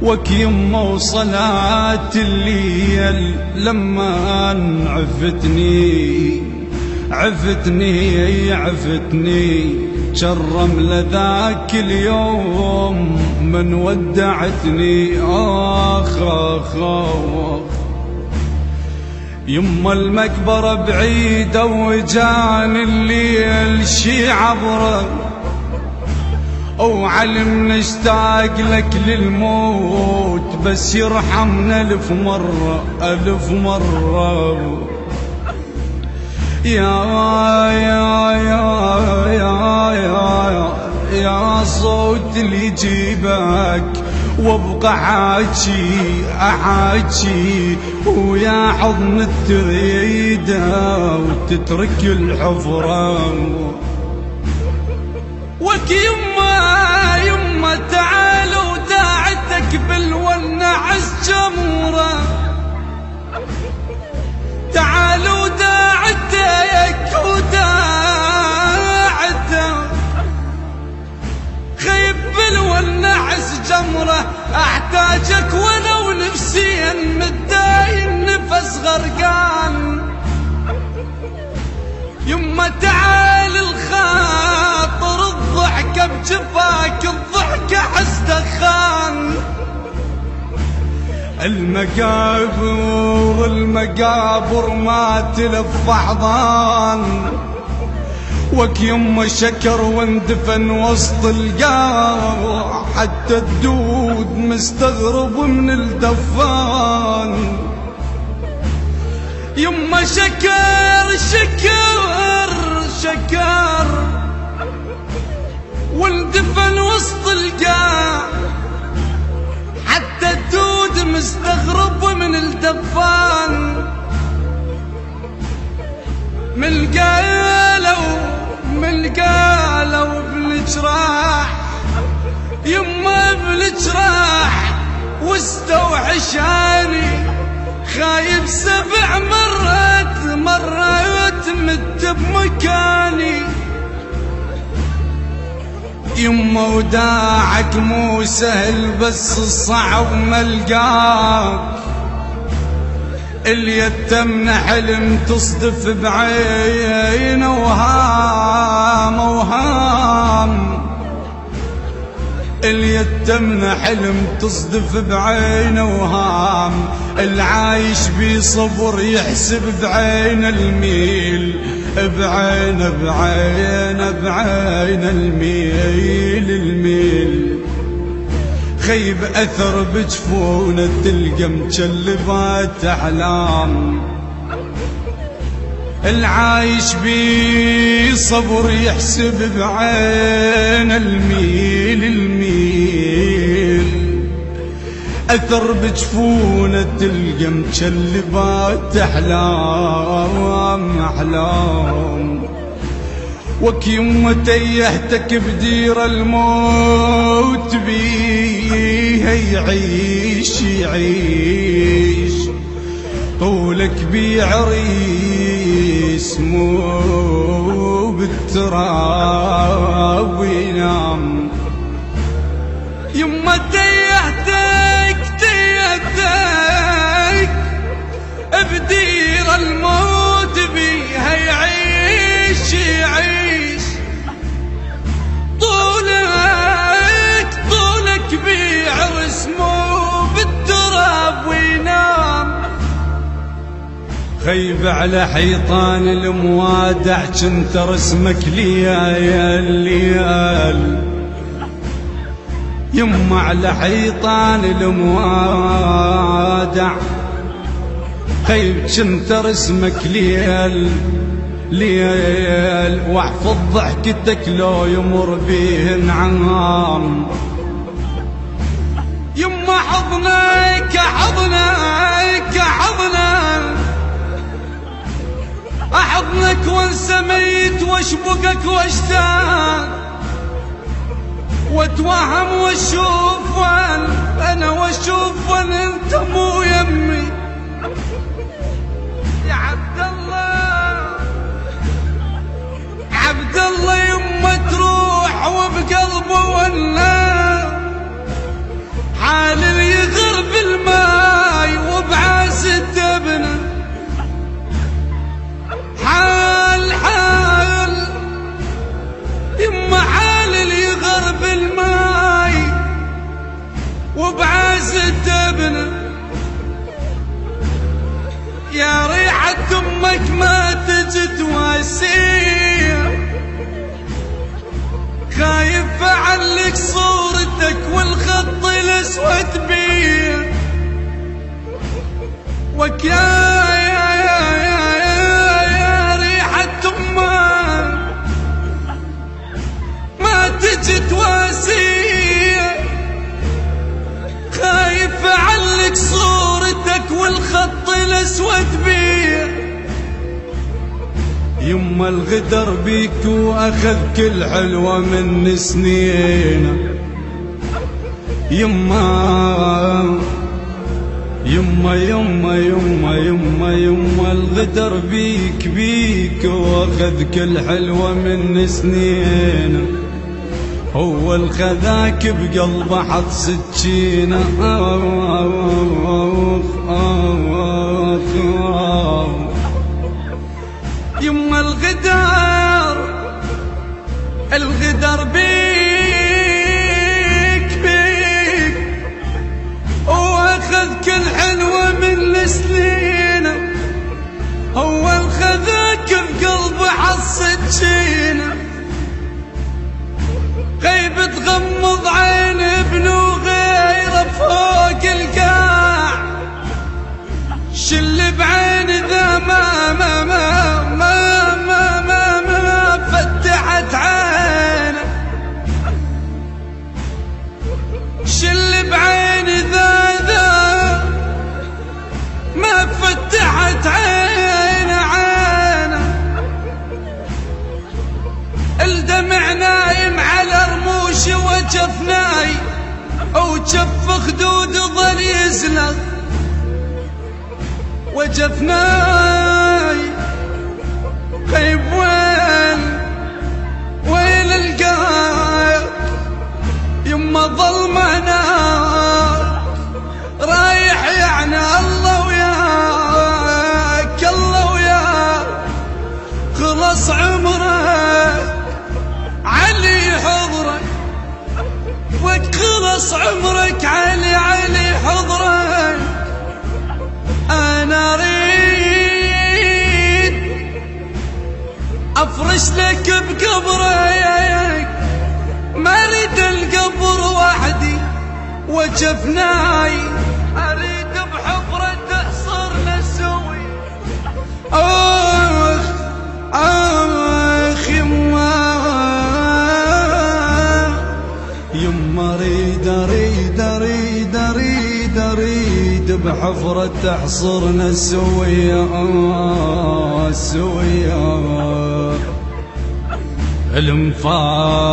وك يمه وصلاة الليل لما عفتني شرم لذاك اليوم من ودعتني. آخ آخ آخ يما المقبرة بعيدة وجاني الليل شي عبره، وعلم نشتاق لك للموت بس يرحمنا ألف مرة ألف مرة. يا يا يا يا يا يا صوت اللي يجيبك وابقى احاكي ويا حضن تريده وتترك الحفرة. وك يما تعالوا داعتك بالونعس جمرة، تعالوا داعتك وداعتك خيب بالونعس جمرة. احتاجك ولو نفسيا متداين نفس غرقان. يما تعال الخاطر الضحكة بجفاك الضحكة حس دخان. المقابر ما تلف احضان. وك يما شكر واندفن وسط القاع حتى الدود مستغرب من الدفان. يما شكر واندفن وسط القاع حتى الدود مستغرب من الدفان. من قالوا بالجراح يما بالجراح واستوحشاني خايب 7 مرات مت بمكاني. يما وداعك مو سهل بس الصعب ملقاك. اليتم حلم تصدف بعينه وهام. اليتم حلم تصدف بعينه وهام. العايش بصبر يحسب بعين الميل بعين الميل. خيب أثر بجفونه تلقى مجلبات أحلام. العايش بصبر يحسب بعين الميل. أثر بجفونه تلقى مجلبات أحلام. وك يما تيهتك بدير الموت بيه يعيش طولك بيعريس مو بالتراب وينام. يما تيهتك بدير الموت بيه يعيش طولك بيعرس مو بالتراب وينام. خيب على حيطان الموادع جنت رسمك ليال. يما على حيطان الموادع خيب جنت رسمك ليال. واحفظ ضحكتك لو يمر بيه انعام. يما حضنك احضنك وانسميت واشبقك واشتاق واتوهم واشوف انا واشوف انت مو يمي. يا عبد الله يما تروح وبقلبه ولا حال يما الغدر بيك واخذ كل حلوة من سنينا. يما يما يما يما يما يما الغدر بيك واخذ كل حلوة من سنينا. هو الخذاك بقلبه حط سكينة. يما الغدر بيك واخذ كل حلوة من سنينا. هو الخذاك بقلبه حط سكينة. غيب تغمض عين ابن وغيره فوق القاع. شل بعين ذا ما فتحت عينه. شل بعين ذا ما فتحت عينه. الدمع نايم على رموش وجفناي وجف خدود ظل يزلق. وجفناي غيب وين القايق. يما ظلمنا رايح يعني الله وياك الله وياك. خلص عمرك علي حضرك وخلص عمرك علي حضرك. انا اريد افرش لك بقبرك. ما اريد القبر وحدي وجفناي. اريد بحفرة تحصرنا سوي. اخ يما اريد بحفرة تحصرنا سوية. المفارق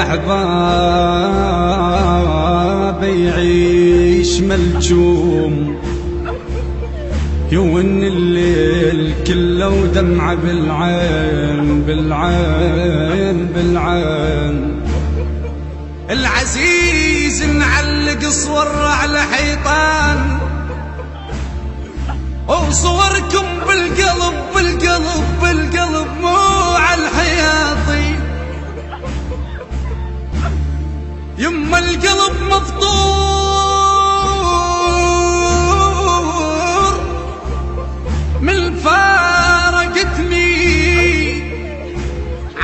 احباب يعيش ملجوم. يون الليل كله ودمعه بالعين. العزيز نعلق صور على حيطان وصوركم بالقلب مو على الحياطين. يما القلب مفطور من فارقتني.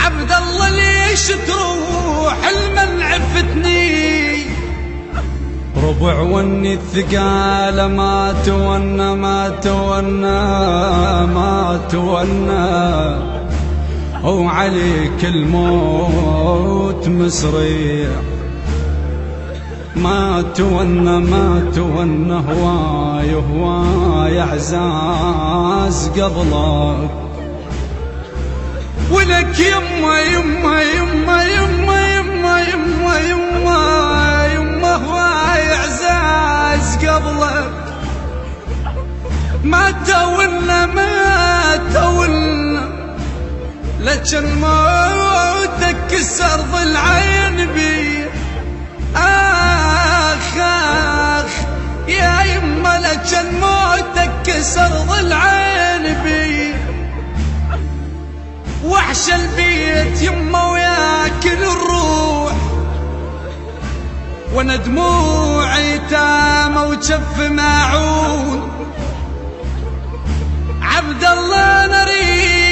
عبد الله ليش تروح المن عفتني. ربع وني الثقال ما تونا وعليك الموت مسريع. ما تونا هواي اعزاز قبلك. ولك يما هواي اعزاز قبلك. ما تونا لكن موتك كسر ضلعين بي. آخ يا يما لكن موتك كسر ضلعين بي. وحش البيت يما وياكل الروح. وانا دموعي تامة وجف ماعون. عبد الله نريد